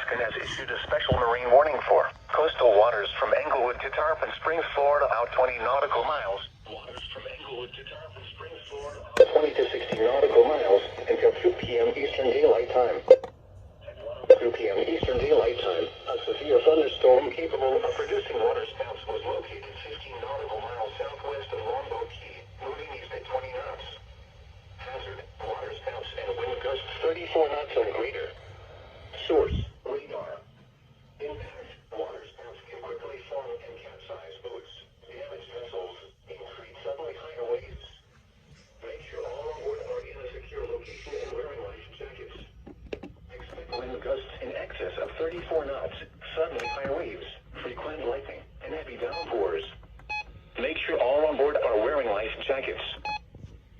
Alaska has issued a special marine warning for coastal waters from Englewood to Tarpon Springs, Florida, out 20 nautical miles. Waters from Englewood to Tarpon Springs, Florida, 20 to 60 nautical miles until 2 p.m. Eastern Daylight Time. 2 p.m. Eastern Daylight Time, a severe thunderstorm capable of producing waterspouts was located 15 nautical miles southwest of Longboat Key, moving east at 20 knots. Hazard, waterspouts and wind gusts 34 knots or greater. Source, radar. Impact, waterspouts can quickly form and capsize boats, damage vessels, increase suddenly higher waves. Make sure all on board are in a secure location and wearing life jackets. Expect wind gusts in excess of 34 knots, suddenly high waves, frequent lightning, and heavy downpours. Make sure all on board are wearing life jackets.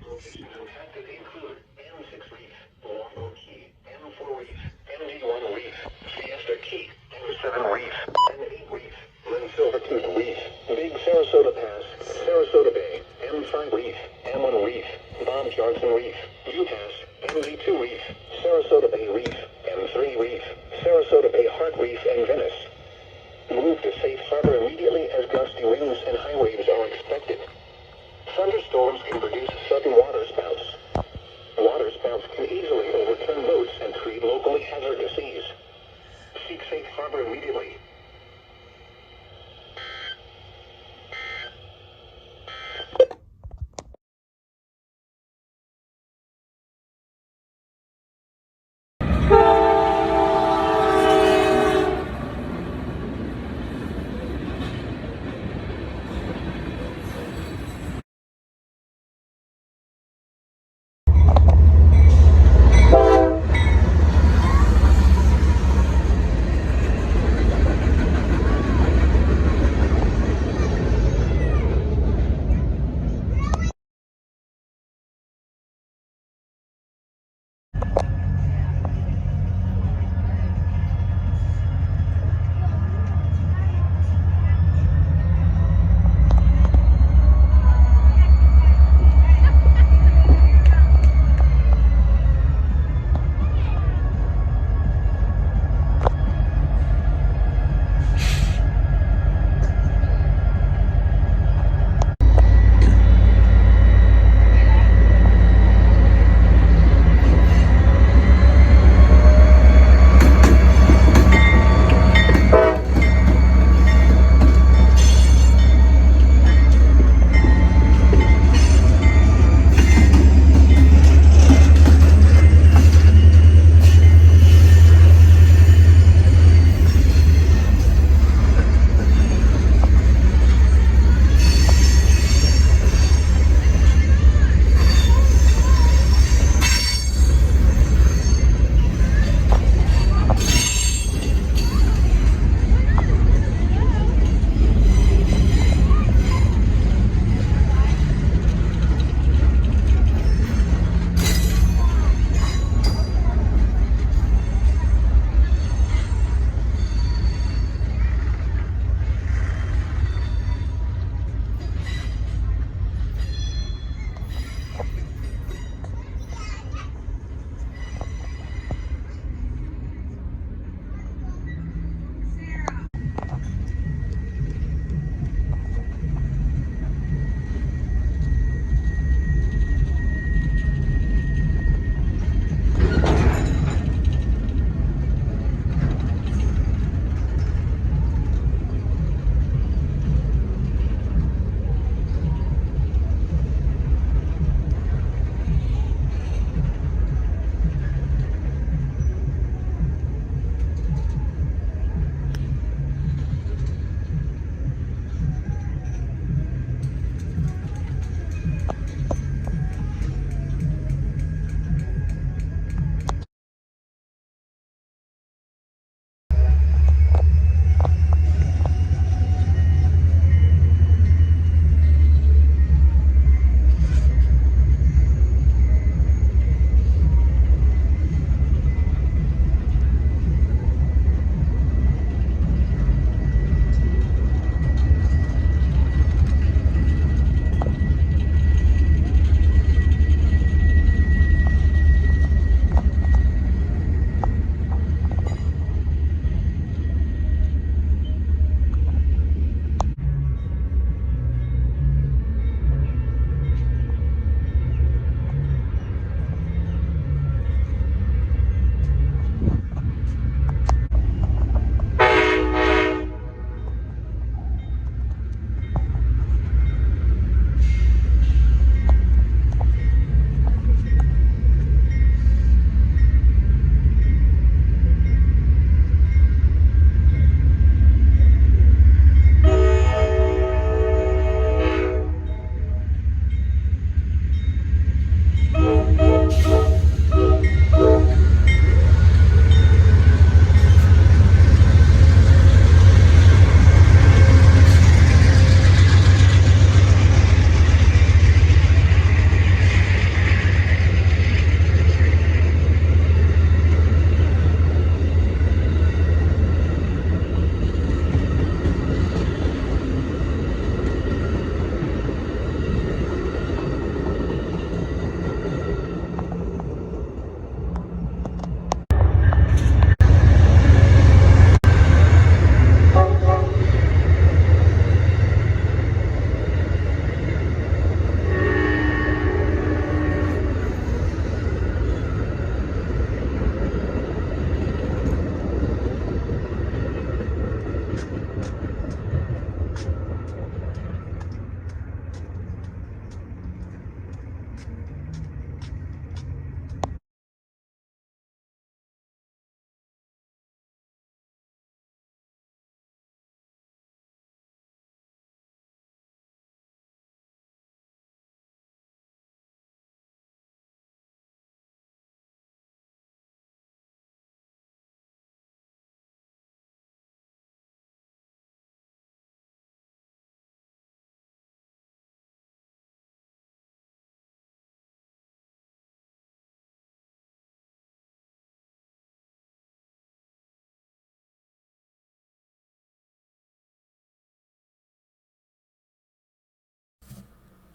Locations impacted include M6 Reef, Longboat Key, M4 Reef, MD1 Reef, Fiesta Key, M7 Reef, M8 Reef, Lynn Silvertooth Reef, Big Sarasota Pass, Sarasota Bay, M5 Reef, M1 Reef, Bob Johnson Reef, UPass, MD2 Reef, Sarasota Bay Reef, M3 Reef, Sarasota Bay Heart Reef, and Venice. Move to safe harbor immediately as gusty winds and high waves are expected. Thunderstorms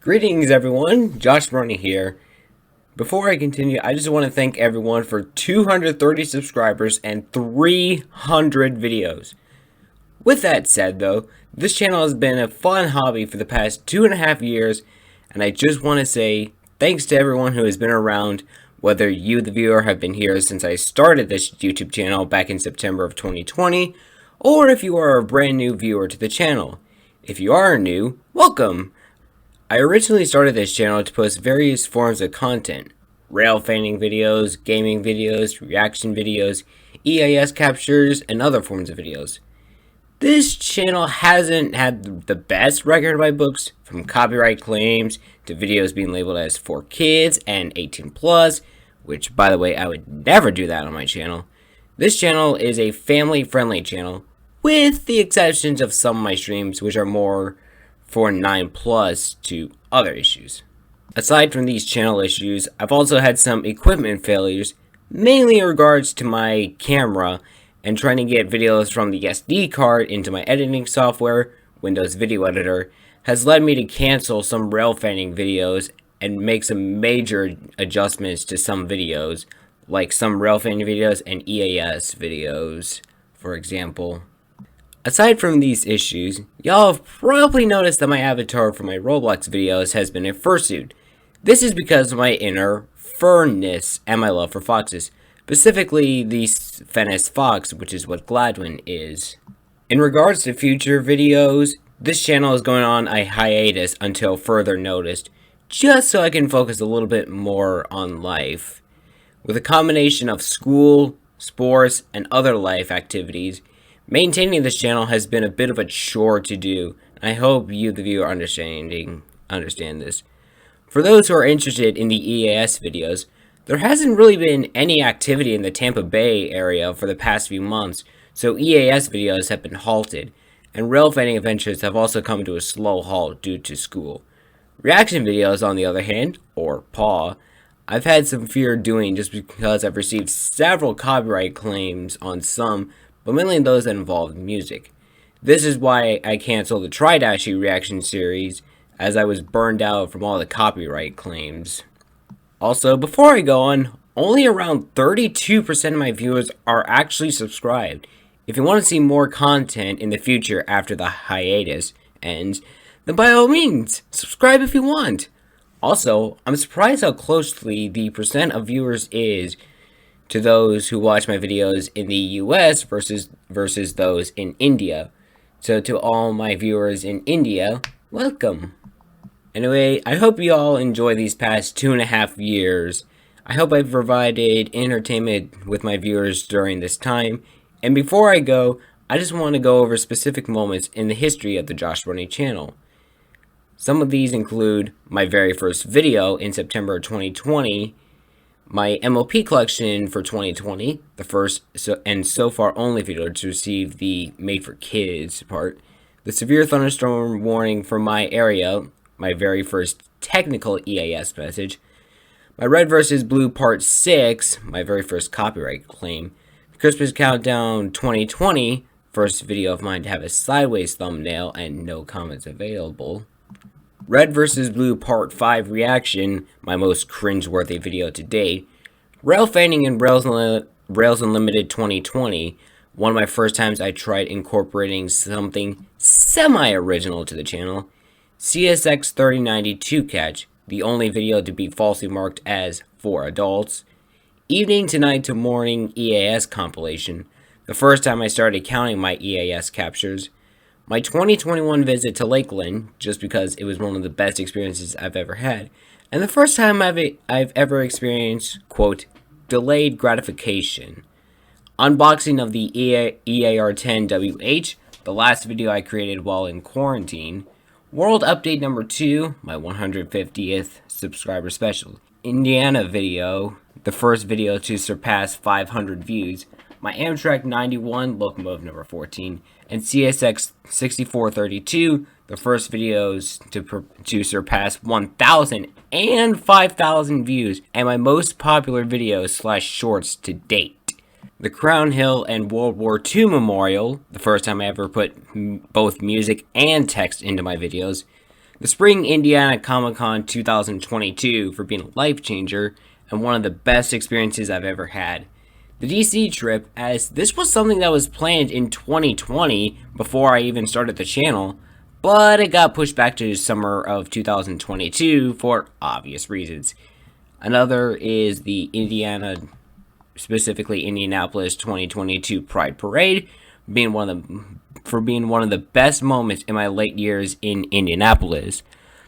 Greetings everyone, Josh Brony here. Before I continue, I just want to thank everyone for 230 subscribers and 300 videos. With that said though, this channel has been a fun hobby for the past 2.5 years, and I just want to say thanks to everyone who has been around, whether you the viewer have been here since I started this YouTube channel back in September of 2020, or if you are a brand new viewer to the channel. If you are new, welcome! I originally started this channel to post various forms of content: railfanning videos, gaming videos, reaction videos, EAS captures, and other forms of videos. This channel hasn't had the best record by books, from copyright claims to videos being labeled as for kids and 18 plus, which by the way I would never do that on my channel. This channel is a family friendly channel, with the exceptions of some of my streams which are more for 9 plus to other issues. Aside from these channel issues, I've also had some equipment failures, mainly in regards to my camera and trying to get videos from the SD card into my editing software, Windows Video Editor, has led me to cancel some railfanning videos and make some major adjustments to some videos, like some railfanning videos and EAS videos, for example. Aside from these issues, y'all have probably noticed that my avatar for my Roblox videos has been a fursuit. This is because of my inner furness and my love for foxes, specifically the Fennis fox, which is what Gladwin is. In regards to future videos, this channel is going on a hiatus until further notice, just so I can focus a little bit more on life. With a combination of school, sports, and other life activities, maintaining this channel has been a bit of a chore to do, and I hope you, the viewer, understand this. For those who are interested in the EAS videos, there hasn't really been any activity in the Tampa Bay area for the past few months, so EAS videos have been halted, and railfanning adventures have also come to a slow halt due to school. Reaction videos, on the other hand, or PAW, I've had some fear doing just because I've received several copyright claims on some, but mainly those that involved music. This is why I canceled the Tridashy reaction series, as I was burned out from all the copyright claims. Also, before I go on, only around 32% of my viewers are actually subscribed. If you want to see more content in the future after the hiatus ends, then by all means, subscribe if you want. Also, I'm surprised how closely the percent of viewers is to those who watch my videos in the US versus those in India. So to all my viewers in India, welcome. Anyway, I hope you all enjoy these past 2.5 years. I hope I've provided entertainment with my viewers during this time. And before I go, I just want to go over specific moments in the history of the Josh Brony channel. Some of these include my very first video in September 2020, my MLP collection for 2020, the first and so far only video to receive the Made for Kids part, the severe thunderstorm warning for my area, my very first technical EAS message, my Red vs. Blue Part 6, my very first copyright claim, Christmas Countdown 2020, first video of mine to have a sideways thumbnail and no comments available, Red vs. Blue Part 5 reaction, my most cringeworthy video to date, Railfanning and Rails Unlimited 2020, one of my first times I tried incorporating something semi-original to the channel, CSX 3092 catch, the only video to be falsely marked as for adults, Evening to Night to Morning EAS compilation, the first time I started counting my EAS captures, my 2021 visit to Lakeland, just because it was one of the best experiences I've ever had, and the first time I've ever experienced, quote, delayed gratification. Unboxing of the EAR10WH, the last video I created while in quarantine. World Update number 2, my 150th subscriber special. Indiana video, the first video to surpass 500 views. My Amtrak 91, locomotive number 14, and CSX 6432, the first videos to surpass 1,000 and 5,000 views, and my most popular videos / shorts to date. The Crown Hill and World War II Memorial, the first time I ever put both music and text into my videos. the Spring Indiana Comic-Con 2022 for being a life changer and one of the best experiences I've ever had. The DC trip, as this was something that was planned in 2020 before I even started the channel, but it got pushed back to summer of 2022 for obvious reasons. Another is the specifically Indianapolis 2022 Pride Parade, being one of the best moments in my late years in Indianapolis.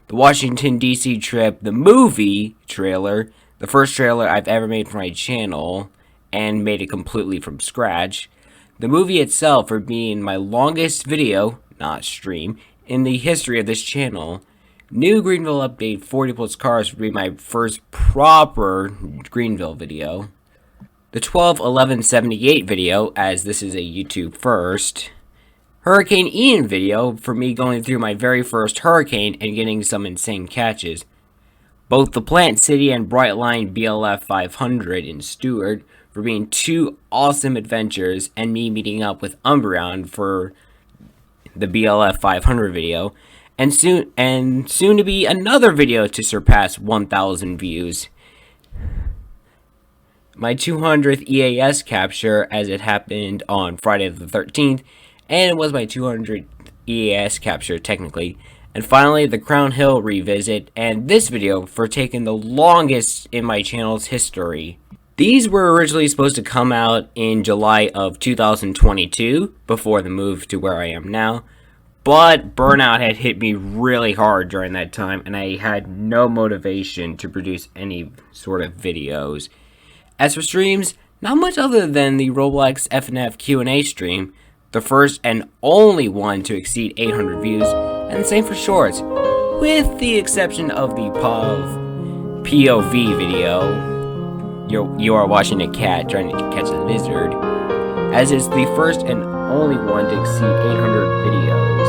The Washington DC trip, the movie trailer, the first trailer I've ever made for my channel, and made it completely from scratch. The movie itself for being my longest video, not stream, in the history of this channel. New Greenville update 40 plus cars would be my first proper Greenville video. The 12/11/78 video, as this is a YouTube first. Hurricane Ian video for me going through my very first hurricane and getting some insane catches. Both the Plant City and Brightline BLF 500 in Stewart for being two awesome adventures, and me meeting up with Umbreon for the BLF 500 video, and soon to be another video to surpass 1,000 views. My 200th EAS capture, as it happened on Friday the 13th, and it was my 200th EAS capture technically. And finally, the Crown Hill revisit, and this video for taking the longest in my channel's history. These were originally supposed to come out in July of 2022, before the move to where I am now, but burnout had hit me really hard during that time, and I had no motivation to produce any sort of videos. As for streams, not much other than the Roblox FNF Q&A stream, the first and only one to exceed 800 views, and the same for shorts, with the exception of the POV video. You are watching a cat trying to catch a lizard, as it's the first and only one to exceed 800 videos.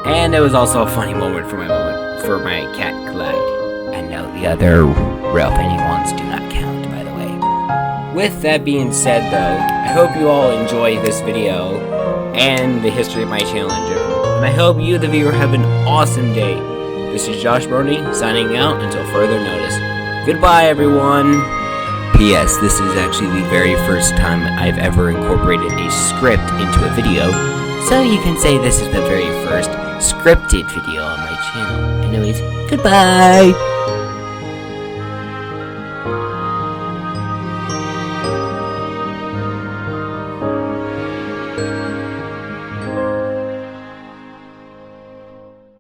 And it was also a funny moment for my cat Clyde. And no, the other Railfanning ones do not count, by the way. With that being said, though, I hope you all enjoy this video and the history of my channel in general. And I hope you, the viewer, have an awesome day. This is Josh Brony, signing out until further notice. Goodbye, everyone. P.S. This is actually the very first time I've ever incorporated a script into a video, so you can say this is the very first scripted video on my channel. Anyways, goodbye!